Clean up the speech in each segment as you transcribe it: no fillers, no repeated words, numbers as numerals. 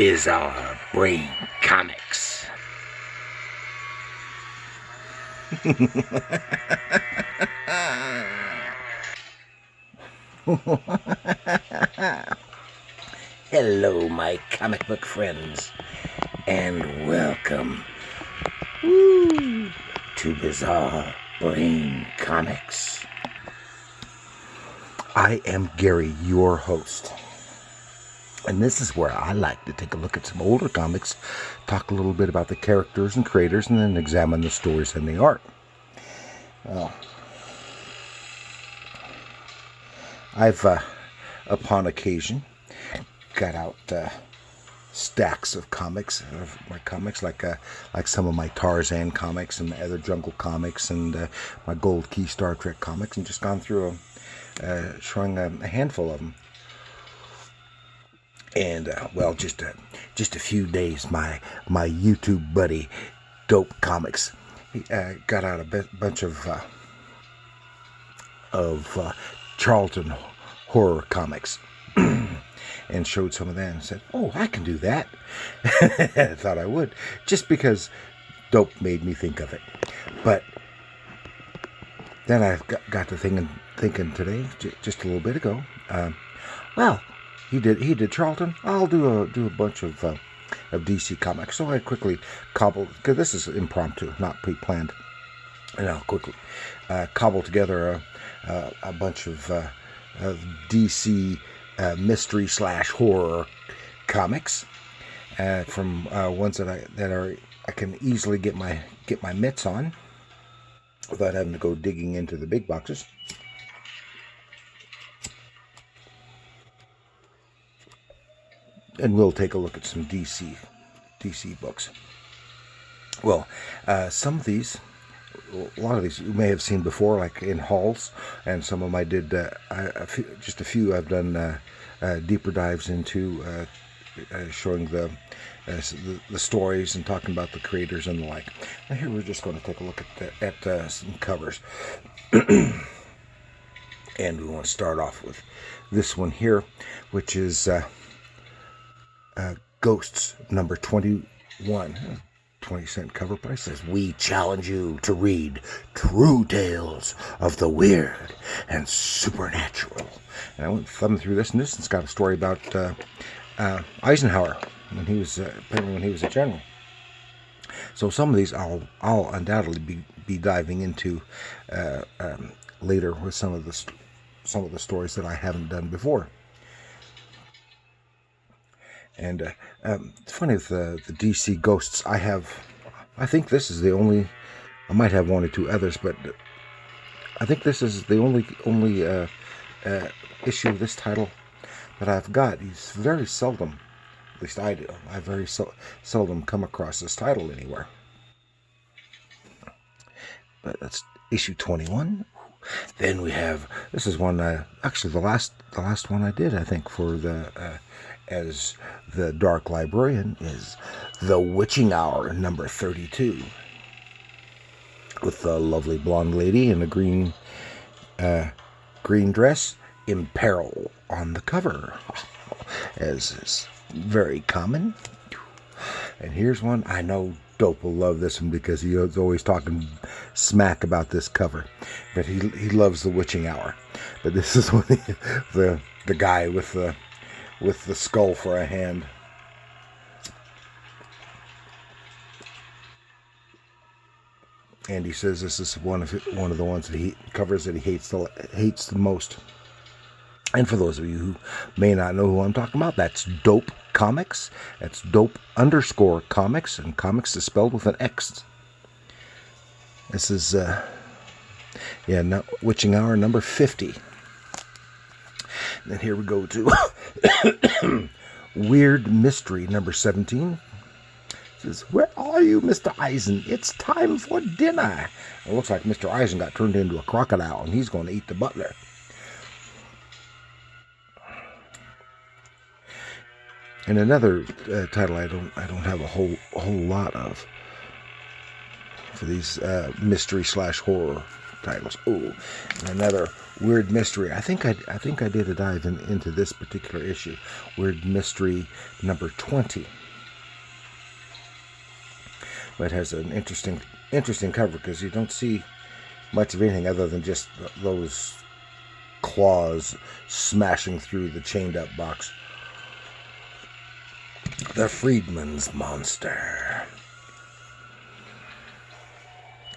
Bizarre Brain Comics. Hello, my comic book friends, and welcome to Bizarre Brain Comics. I am Gary, your host. And this is where I like to take a look at some older comics, talk a little bit about the characters and creators, and then examine the stories and the art. I've, upon occasion, got out stacks of comics, like some of my Tarzan comics and my other Jungle comics and my Gold Key Star Trek comics, and just gone through showing a handful of them. And just a few days, my YouTube buddy, Dope Comics, he got out a bunch of Charlton horror comics and showed some of that and said, "Oh, I can do that." I thought I would, just because Dope made me think of it. But then I got to thinking today, just a little bit ago. He did Charlton. I'll do a bunch of DC comics. So I quickly cobbled, because this is impromptu, not pre-planned, and I'll quickly cobble together a bunch of DC mystery / horror comics from ones that I can easily get my mitts on without having to go digging into the big boxes. And we'll take a look at some DC books. Well, some of these, a lot of these you may have seen before, like in hauls, and some of them I did, just a few I've done deeper dives into, showing the stories and talking about the creators and the like. Now here we're just going to take a look at some covers. And we want to start off with this one here, which is Ghosts number 21. 20-cent cover price. Says, "We challenge you to read true tales of the weird and supernatural." And I went thumbing through this, and this has got a story about Eisenhower when he was apparently when he was a general. So some of these I'll undoubtedly be diving into later with some of the stories that I haven't done before. And it's funny with the DC Ghosts, I think this is the only, I might have one or two others, but I think this is the only issue of this title that I've got. He's very seldom, at least I do, I very seldom come across this title anywhere. But that's issue 21. Then we have, this is one, actually the last one I did, I think, for as the Dark Librarian, is The Witching Hour number 32, with the lovely blonde lady in a green dress in peril on the cover, as is very common. And here's one I know Dope will love this one, because he is always talking smack about this cover, but he loves The Witching Hour. But this is one, the guy with the skull for a hand. And he says this is one of the ones that he covers that he hates the most. And for those of you who may not know who I'm talking about, that's Dope Comics. That's Dope _Comics, and comics is spelled with an X. This is Witching Hour number 50. And then here we go to Weird Mystery number 17. It says, "Where are you, Mr. Eisen? It's time for dinner." It looks like Mr. Eisen got turned into a crocodile, and he's going to eat the butler. And another title I don't have a whole lot of for these mystery / horror titles. Oh, and another Weird Mystery. I think I did a dive into this particular issue. Weird Mystery number 20. But it has an interesting cover because you don't see much of anything other than just those claws smashing through the chained up box. The Freedman's Monster.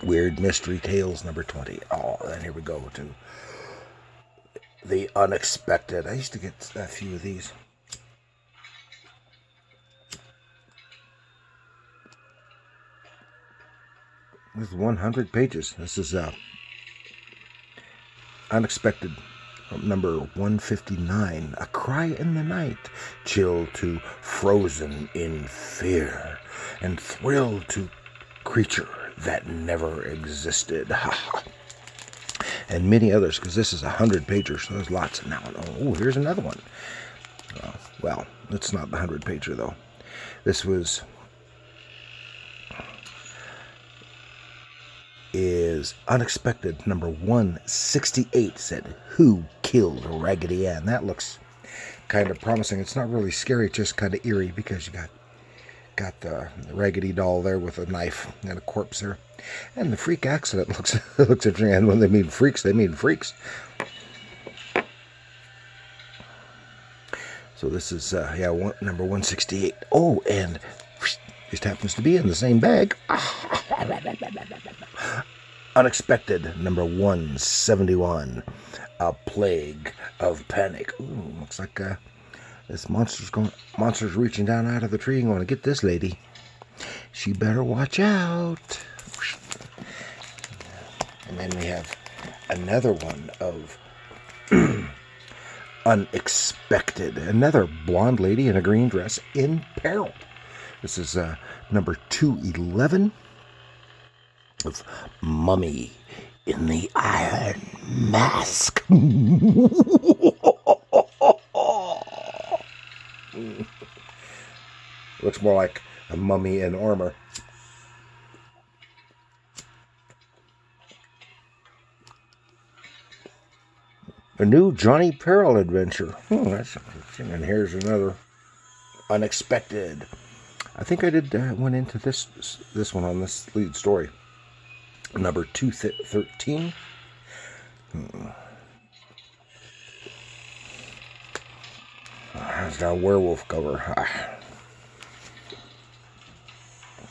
Weird Mystery Tales number 20. Oh, and here we go to The Unexpected. I used to get a few of these. This is 100 pages. This is Unexpected number 159. A Cry in the Night. Chill to Frozen in Fear. And Thrill to Creature That Never Existed. And many others, because this is 100 pager, so there's lots. Now, oh, here's another one. Well, it's not the 100 pager though. This is Unexpected number 168. Said, Who Killed Raggedy Ann? That looks kind of promising. It's not really scary, it's just kind of eerie because you got the Raggedy doll there with a knife and a corpse there. And the freak accident looks interesting. And when they mean freaks, they mean freaks. So this is number 168. Oh, and just happens to be in the same bag. Unexpected number 171. A Plague of Panic. Ooh, looks like this monster's reaching down out of the tree and going to get this lady. She better watch out. And then we have another one of Unexpected. Another blonde lady in a green dress in peril. This is number 211 of Mummy in the Iron Mask. Looks more like a mummy in armor. A new Johnny Peril adventure. That's interesting. And here's another Unexpected. I think I did went into this one on this lead story. Number 213. It's got a werewolf cover.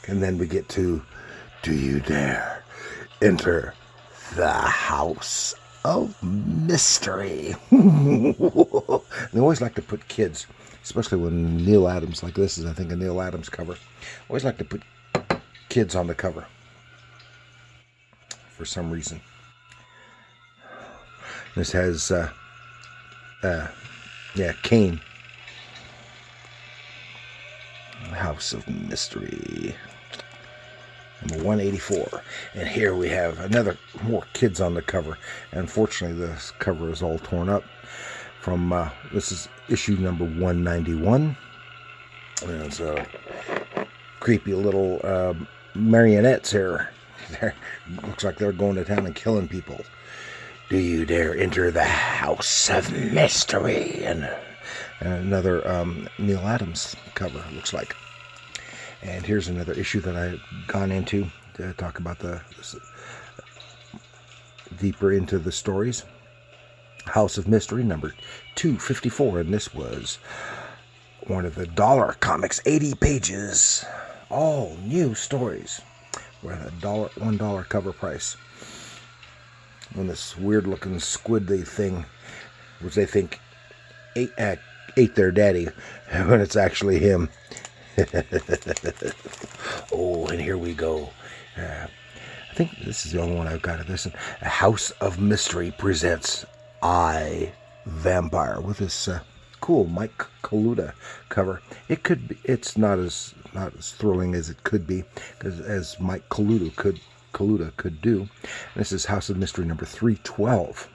And then we get to Do You Dare Enter the House of Mystery? They always like to put kids, especially when Neil Adams, like this is I think a Neil Adams cover, always like to put kids on the cover for some reason. This has Kane, House of Mystery, number 184. And here we have more kids on the cover. Unfortunately, this cover is all torn up from this is issue number 191. And it's creepy little marionettes here. Looks like they're going to town and killing people. Do you dare enter the House of Mystery? And another Neil Adams cover, it looks like. And here's another issue that I've gone into to talk about deeper into the stories. House of Mystery, number 254. And this was one of the Dollar Comics, 80 pages. All new stories. We're at $1 cover price. On this weird looking squidly thing, which they think ate their daddy, when it's actually him. Oh, and here we go. I think this is the only one I've got of this. A House of Mystery presents I, Vampire, with this cool Mike Kaluta cover. It's not as thrilling as it could be, because as Mike Kaluta could do. This is House of Mystery number 312.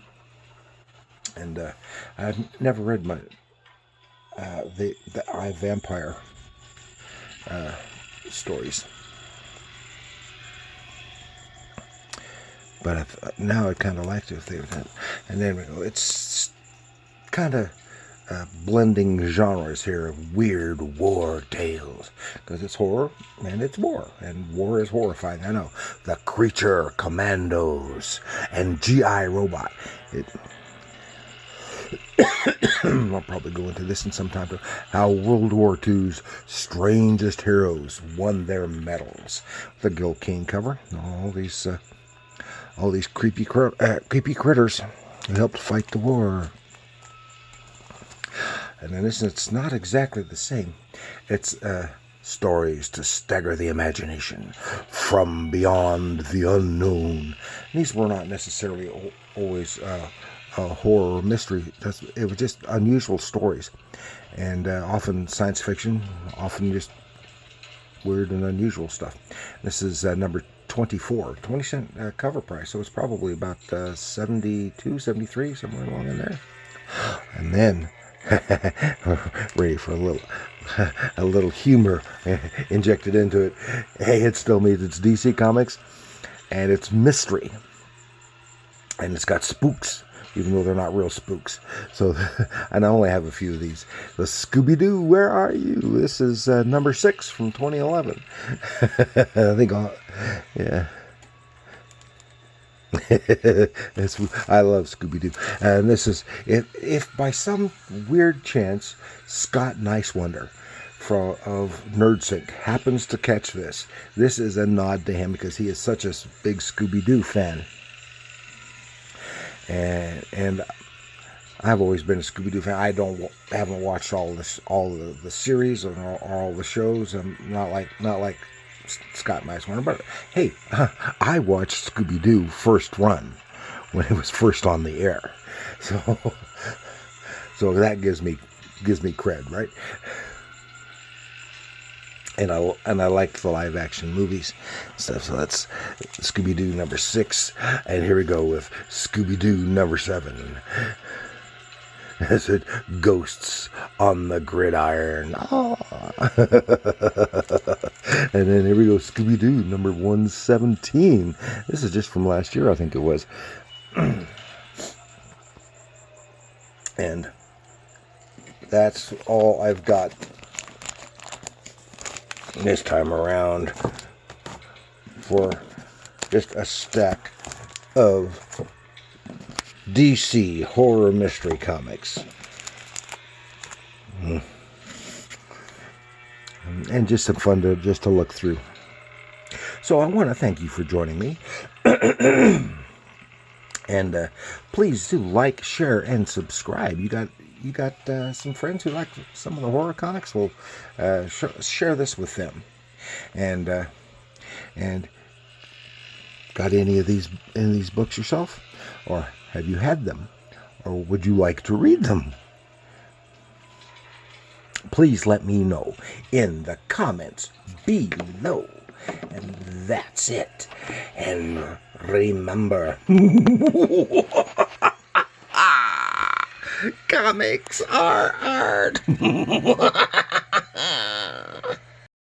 And I've never read the I, Vampire stories. But now I'd kind of like to if they would have. And then we go, it's kind of blending genres here of weird war tales, because it's horror and it's war, and war is horrifying. I know. The Creature Commandos and G.I. Robot. I'll probably go into this in some time. How World War II's strangest heroes won their medals. The Gil Kane cover. All these creepy critters who helped fight the war. And then it's not exactly the same. It's stories to stagger the imagination from beyond the unknown. These were not necessarily always horror or mystery. It was just unusual stories, and often science fiction, often just weird and unusual stuff. This is number 24, 20-cent cover price, so it's probably about 72, 73, somewhere along in there. And then ready for a little humor injected into it. Hey, it still means it's DC Comics, and it's mystery, and it's got spooks, even though they're not real spooks. So, and I only have a few of these. The Scooby-Doo, Where Are You? This is number 6 from 2011. I think, yeah. I love Scooby-Doo. And this is, if by some weird chance Scott Nicewander of NerdSync happens to catch this is a nod to him, because he is such a big Scooby-Doo fan. And I've always been a Scooby-Doo fan. I haven't watched all the series or all the shows. I'm not like Scott Nicewander, but hey, I watched Scooby-Doo first run when it was first on the air, so that gives me cred, right? And I like the live action movies and stuff. So that's Scooby-Doo number 6, and here we go with Scooby-Doo number 7. I said, Ghosts on the Gridiron. Oh. And then here we go, Scooby-Doo number 117. This is just from last year, I think it was. And that's all I've got this time around for just a stack of DC horror mystery comics. And just some fun to look through. So I want to thank you for joining me. And please do like, share, and subscribe. You got some friends who like some of the horror comics? Well, share this with them. And got any of these books yourself? Or have you had them? Or would you like to read them? Please let me know in the comments below. And that's it. And remember, comics are art.